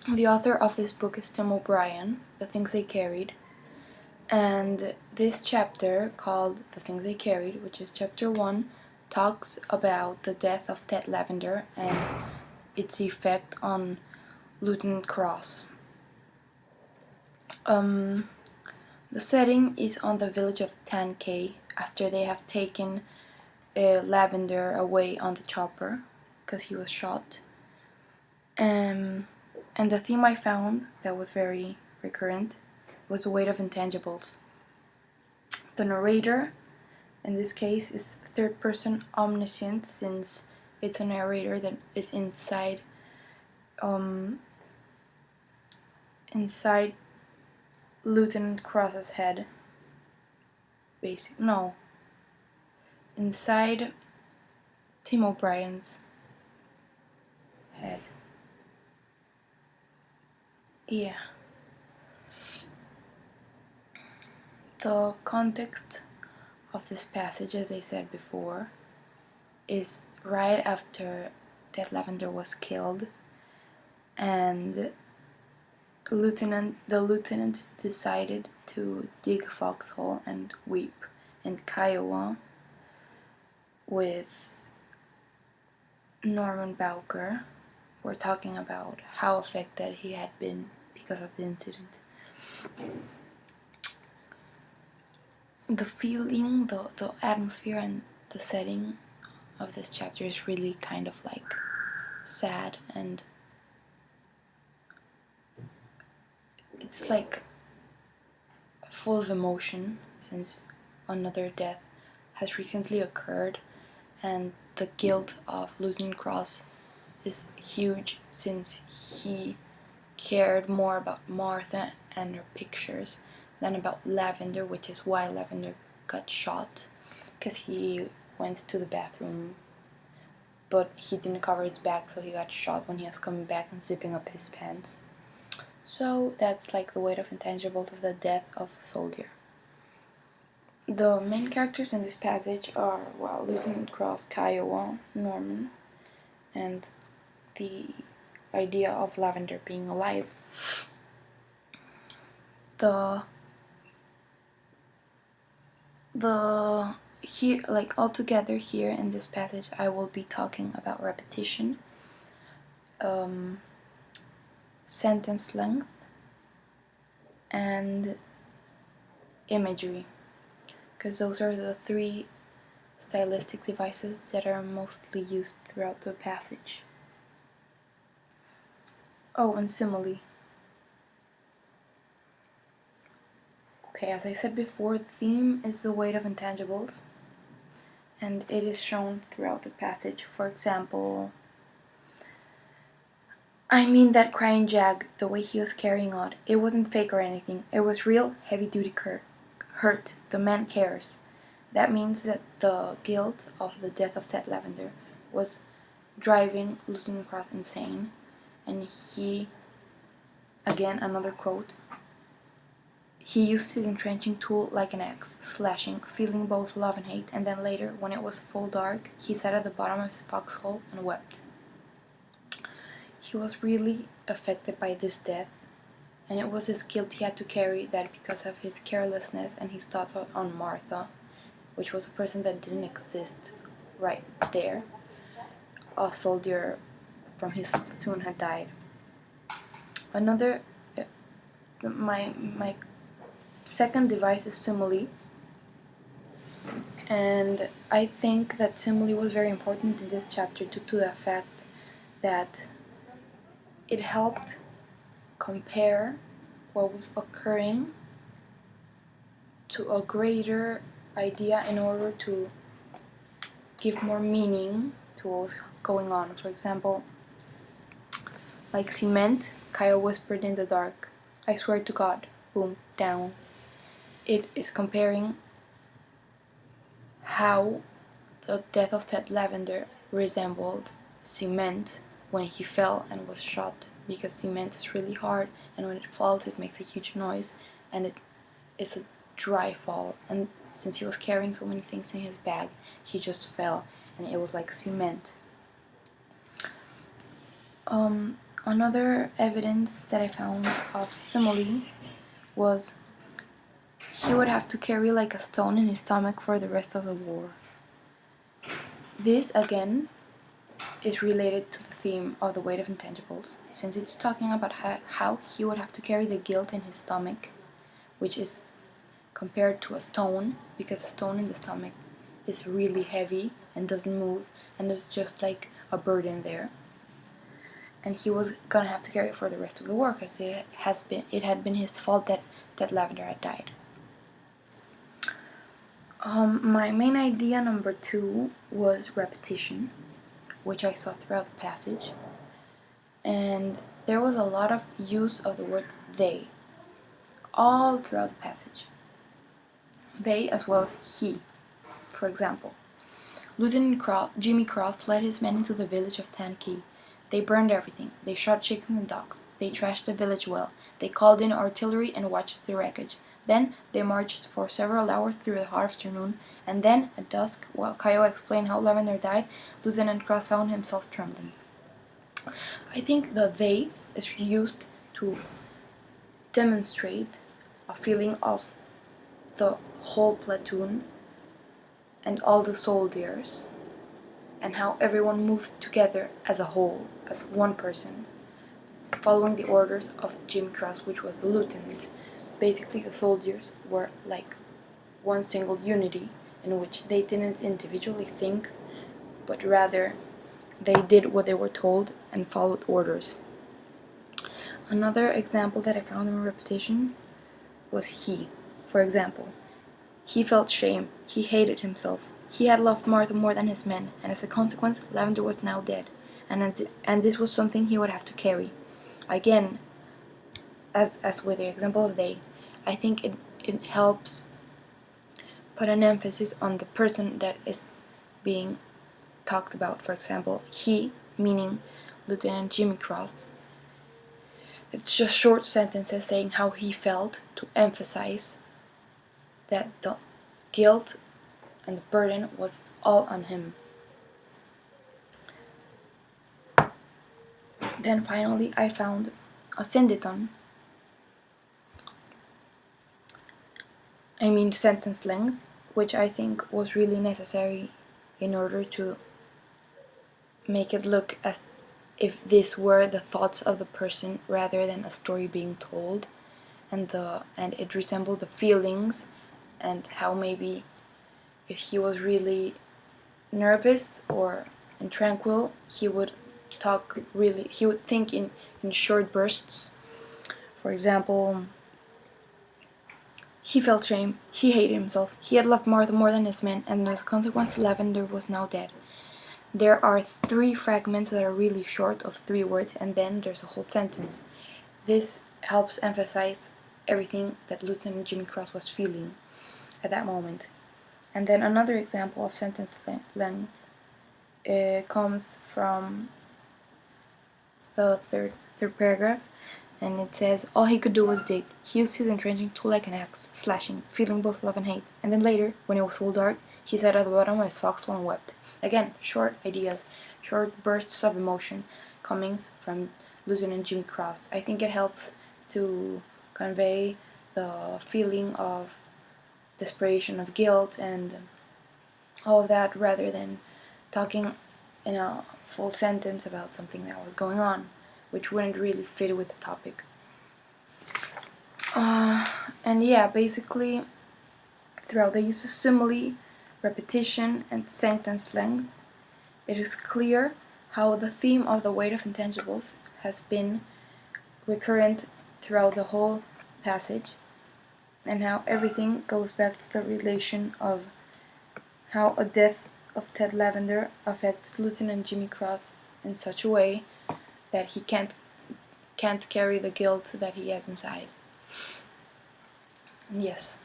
The author of this book is Tim O'Brien, The Things They Carried, and this chapter, called The Things They Carried, which is chapter 1, talks about the death of Ted Lavender and its effect on Lieutenant Cross. The setting is on the village of Tankay after they have taken Lavender away on the chopper because he was shot. And the theme I found that was very recurrent was the weight of intangibles. The narrator, in this case, is third-person omniscient, since it's a narrator that is inside Lieutenant Cross's head. Inside Tim O'Brien's head. Yeah. The context of this passage, as I said before, is right after Ted Lavender was killed, and the lieutenant decided to dig a foxhole and weep. And Kiowa, with Norman Bowker, were talking about how affected he had been because of the incident. The feeling, the atmosphere and the setting of this chapter is really kind of like sad, and it's like full of emotion, since another death has recently occurred, and the guilt of Lieutenant Cross is huge, since he cared more about Martha and her pictures than about Lavender, which is why Lavender got shot, because he went to the bathroom but he didn't cover his back, so he got shot when he was coming back and zipping up his pants. So that's like the weight of intangibles of the death of a soldier. The main characters in this passage are, Lieutenant Cross, Kiowa, Norman, and the idea of Lavender being alive. Altogether here in this passage, I will be talking about repetition, sentence length, and imagery, because those are the three stylistic devices that are mostly used throughout the passage. Oh, and simile. Okay, as I said before, the theme is the weight of intangibles, and it is shown throughout the passage. For example, that crying jag, the way he was carrying on, it wasn't fake or anything. It was real, heavy-duty hurt. The man cares. That means that the guilt of the death of Ted Lavender was driving Lieutenant Cross insane, and he, again, another quote, he used his entrenching tool like an axe, slashing, feeling both love and hate, and then later, when it was full dark, he sat at the bottom of his foxhole and wept. He was really affected by this death, and it was his guilt he had to carry, that because of his carelessness and his thoughts on Martha, which was a person that didn't exist right there, a soldier from his platoon had died. My second device is simile, and I think that simile was very important in this chapter due to the fact that it helped compare what was occurring to a greater idea in order to give more meaning to what was going on. For example, like cement, Kyle whispered in the dark, "I swear to God," boom, down. It is comparing how the death of Ted Lavender resembled cement when he fell and was shot, because cement is really hard, and when it falls it makes a huge noise, and it is a dry fall, and since he was carrying so many things in his bag, he just fell, and it was like cement. Another evidence that I found of simile was he would have to carry like a stone in his stomach for the rest of the war. This again is related to the theme of the weight of intangibles, since it's talking about how he would have to carry the guilt in his stomach, which is compared to a stone, because a stone in the stomach is really heavy and doesn't move, and there's just like a burden there. And he was gonna have to carry it for the rest of the war, because it had been his fault that Lavender had died. My main idea number 2 was repetition, which I saw throughout the passage, and there was a lot of use of the word they all throughout the passage. They as well as he. For example, Lieutenant Jimmy Cross led his men into the village of Tanakee. They burned everything. They shot chickens and dogs. They trashed the village well. They called in artillery and watched the wreckage. Then they marched for several hours through the hot afternoon, and then, at dusk, while Kiowa explained how Lavender died, Lieutenant Cross found himself trembling. I think the they is used to demonstrate a feeling of the whole platoon and all the soldiers, and how everyone moved together as a whole, as one person, following the orders of Jimmy Cross, which was the lieutenant. Basically, the soldiers were like one single unity in which they didn't individually think, but rather they did what they were told and followed orders. Another example that I found in repetition was he. For example, he felt shame, he hated himself, he had loved Martha more than his men, and as a consequence, Lavender was now dead, and this was something he would have to carry. Again, as with the example of they, I think it helps put an emphasis on the person that is being talked about. For example, he, meaning Lieutenant Jimmy Cross. It's just short sentences saying how he felt to emphasize that the guilt and the burden was all on him. Then finally I found a synditon, sentence length, which I think was really necessary in order to make it look as if this were the thoughts of the person rather than a story being told, and it resembled the feelings, and how maybe if he was really nervous or tranquil, he would think in short bursts. For example, he felt shame, he hated himself, he had loved Martha more than his men, and as a consequence, Lavender was now dead. There are 3 fragments that are really short of 3 words, and then there's a whole sentence. This helps emphasize everything that Lieutenant Jimmy Cross was feeling at that moment. And then another example of sentence length comes from the third paragraph, and it says, all he could do was dig. He used his entrenching tool like an axe, slashing, feeling both love and hate. And then later, when it was full dark, he sat at the bottom of his foxhole and wept. Again, short ideas, short bursts of emotion coming from Lieutenant Jimmy Cross. I think it helps to convey the feeling of desperation, of guilt, and all of that, rather than talking in a full sentence about something that was going on, which wouldn't really fit with the topic. And yeah, basically, throughout the use of simile, repetition, and sentence length, it is clear how the theme of the weight of intangibles has been recurrent throughout the whole passage, and how everything goes back to the relation of how a death of Ted Lavender affects Lieutenant Jimmy Cross in such a way that he can't carry the guilt that he has inside. And yes.